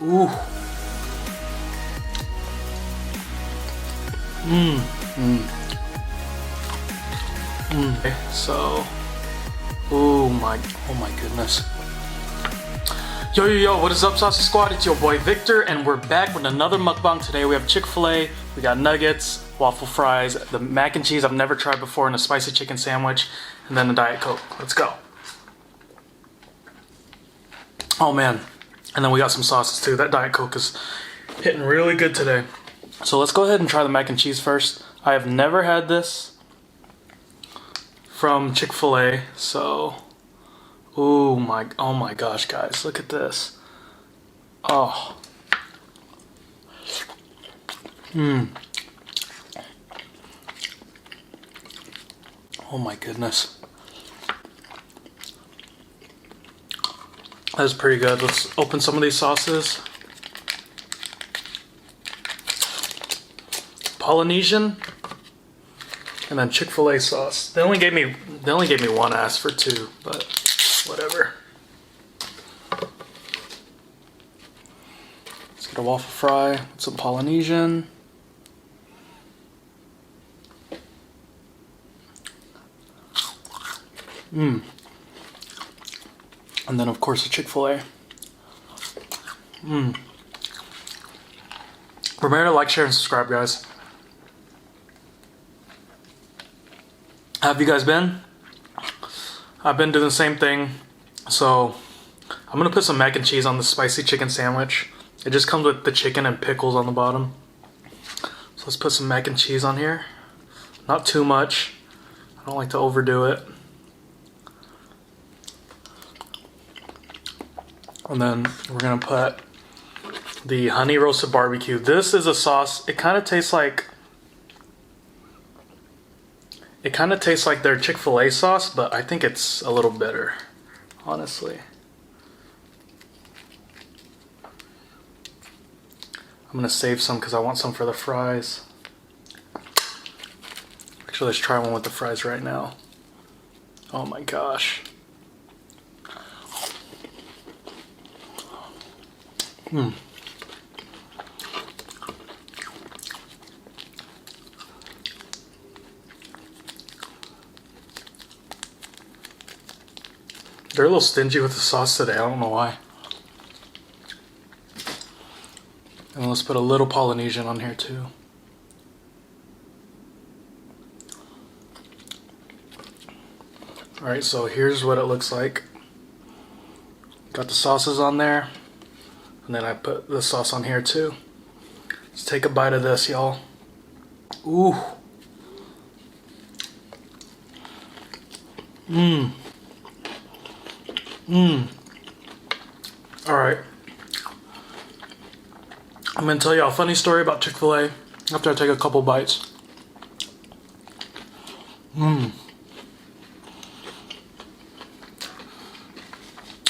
Ooh. Okay, so, oh my goodness. Yo, what is up, Saucy Squad? It's your boy Victor, and we're back with another mukbang. Today we have Chick-Fil-A, we got nuggets, waffle fries, the mac and cheese I've never tried before, and a spicy chicken sandwich, and then the Diet Coke. Let's go. Oh man, and then we got some sauces too. That Diet Coke is hitting really good today. So let's go ahead and try the mac and cheese first. I have never had this from Chick-fil-A, so oh my gosh, guys, look at this. Oh. Oh my goodness. That's pretty good. Let's open some of these sauces. Polynesian, and then Chick-fil-A sauce. They only gave me one. I asked for two, but whatever. Let's get a waffle fry with some Polynesian. And then of course the Chick-fil-A. Remember to like, share, and subscribe, guys. How have you guys been? I've been doing the same thing. So I'm gonna put some mac and cheese on the spicy chicken sandwich. It just comes with the chicken and pickles on the bottom. So let's put some mac and cheese on here. Not too much. I don't like to overdo it. And then we're gonna put the honey roasted barbecue. This is a sauce. It kind of tastes like their Chick-fil-A sauce, but I think it's a little better, honestly. I'm gonna save some because I want some for the fries. Actually, let's try one with the fries right now. Oh my gosh. They're a little stingy with the sauce today, I don't know why. And let's put a little Polynesian on here too. Alright, so here's what it looks like. Got the sauces on there. And then I put the sauce on here too. Let's take a bite of this, y'all. Ooh. Alright. I'm gonna tell you a funny story about Chick-fil-A after I take a couple bites.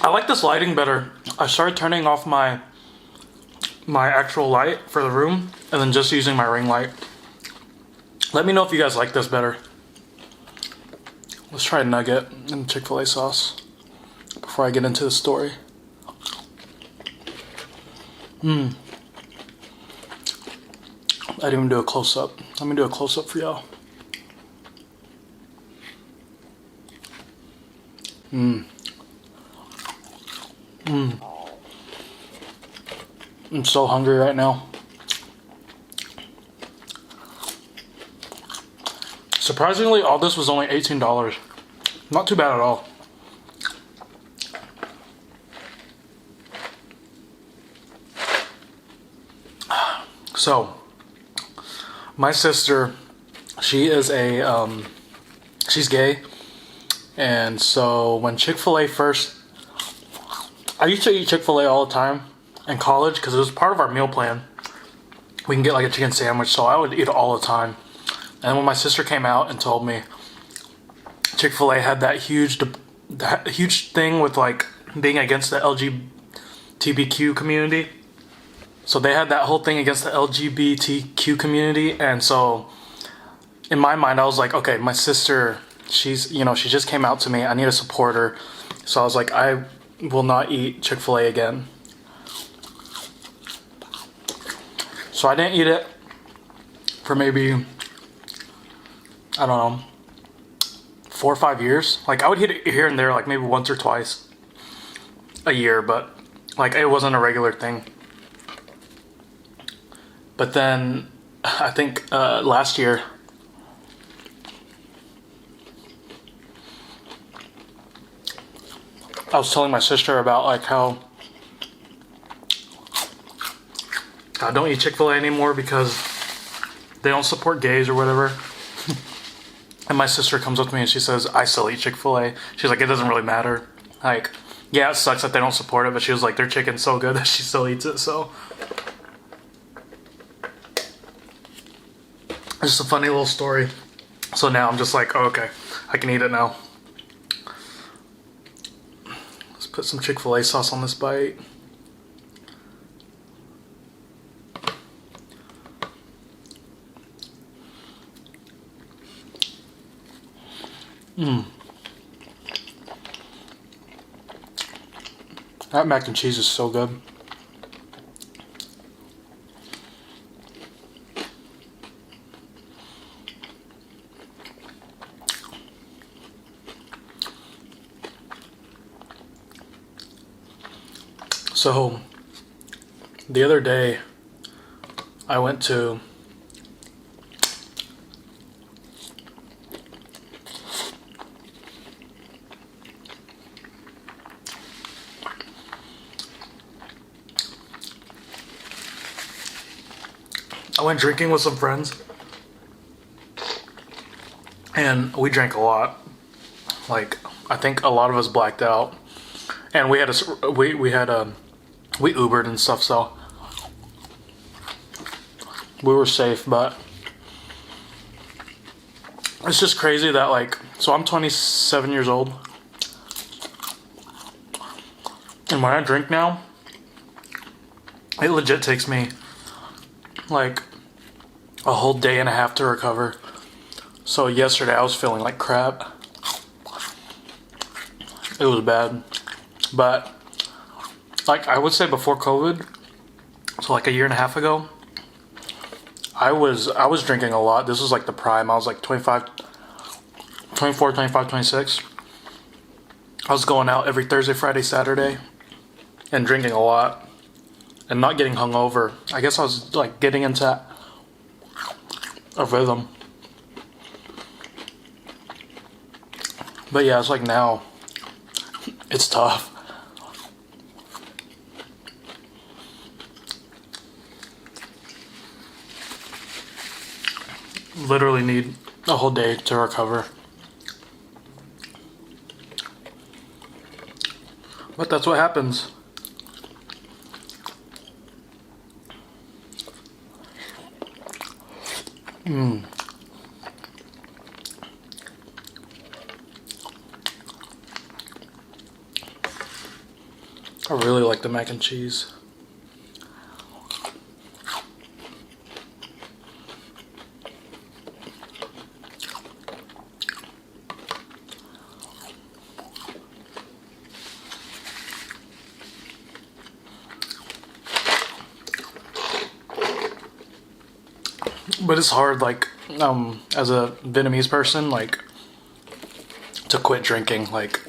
I like this lighting better. I started turning off my actual light for the room and then just using my ring light. Let me know if you guys like this better. Let's try a nugget and Chick-fil-A sauce before I get into the story. I didn't even do a close-up. Let me do a close-up for y'all. I'm so hungry right now. Surprisingly, all this was only $18. Not too bad at all. So, my sister, she is she's gay. And so when Chick-fil-A first, I used to eat Chick-fil-A all the time in college because it was part of our meal plan. We can get like a chicken sandwich, so I would eat it all the time. And when my sister came out and told me Chick-fil-A had that huge thing with like being against the LGBTQ community. So they had that whole thing against the LGBTQ community, and so in my mind I was like, okay, my sister, she just came out to me, I need to support her. So I was like, I will not eat Chick-fil-A again. So I didn't eat it for maybe, I don't know, 4 or 5 years. Like I would eat it here and there, like maybe once or twice a year, but like it wasn't a regular thing. But then I think last year I was telling my sister about like how I don't eat Chick-fil-A anymore because they don't support gays or whatever. And my sister comes up to me and she says, I still eat Chick-fil-A. She's like, it doesn't really matter. Like, yeah, it sucks that they don't support it, but she was like, their chicken's so good that she still eats it, so. It's just a funny little story. So now I'm just like, oh, okay, I can eat it now. Let's put some Chick-fil-A sauce on this bite. That mac and cheese is so good. So, the other day, I went to drinking with some friends, and we drank a lot. Like, I think a lot of us blacked out, and we Ubered and stuff, so we were safe. But it's just crazy that, like, so I'm 27 years old, and when I drink now, it legit takes me like a whole day and a half to recover. So yesterday I was feeling like crap. It was bad. But like I would say before COVID, so like a year and a half ago, I was drinking a lot. This was like the prime. I was like 24, 25, 26. I was going out every Thursday, Friday, Saturday and drinking a lot and not getting hungover. I guess I was like getting into a rhythm. But yeah, it's like now it's tough. Literally need a whole day to recover. But that's what happens. I really like the mac and cheese. But it's hard, like, as a Vietnamese person, like, to quit drinking. Like,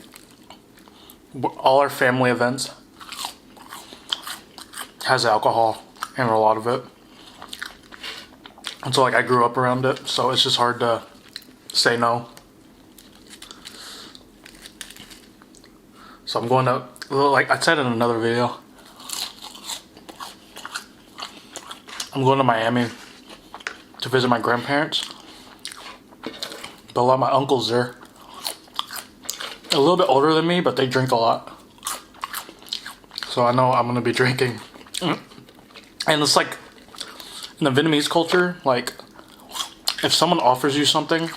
all our family events has alcohol and a lot of it. And so, like, I grew up around it, so it's just hard to say no. So I'm going to, like I said in another video, I'm going to Miami to visit my grandparents. But a lot of my uncles there, a little bit older than me, but they drink a lot. So I know I'm going to be drinking. And it's like, in the Vietnamese culture, like, if someone offers you something,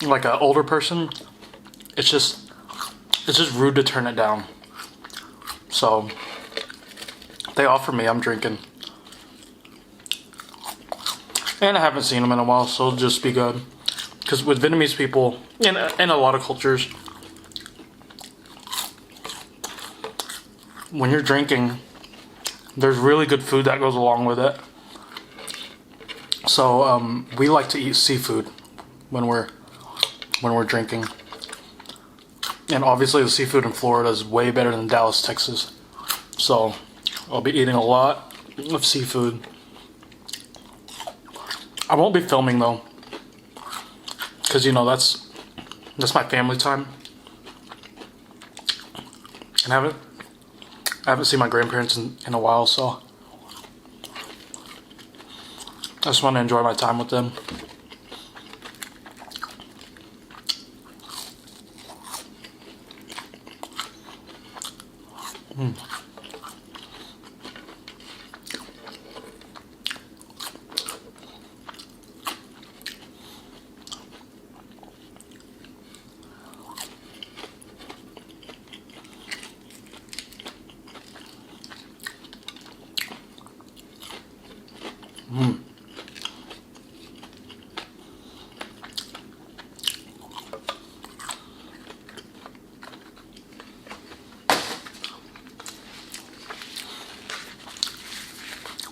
like an older person, it's just rude to turn it down. So, they offer me, I'm drinking. And I haven't seen them in a while, so it'll just be good. Because with Vietnamese people, in a lot of cultures, when you're drinking, there's really good food that goes along with it. So we like to eat seafood when we're drinking. And obviously the seafood in Florida is way better than Dallas, Texas. So I'll be eating a lot of seafood. I won't be filming though, because you know that's my family time. And I haven't seen my grandparents in a while, so I just want to enjoy my time with them.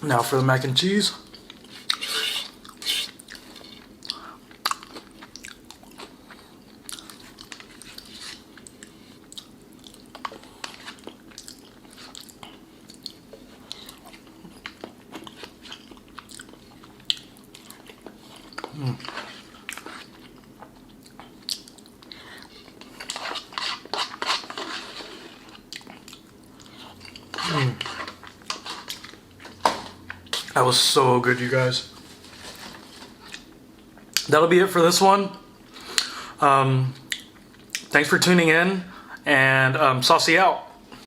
Now for the mac and cheese. That was so good, you guys. That'll be it for this one. Thanks for tuning in, and saucy out.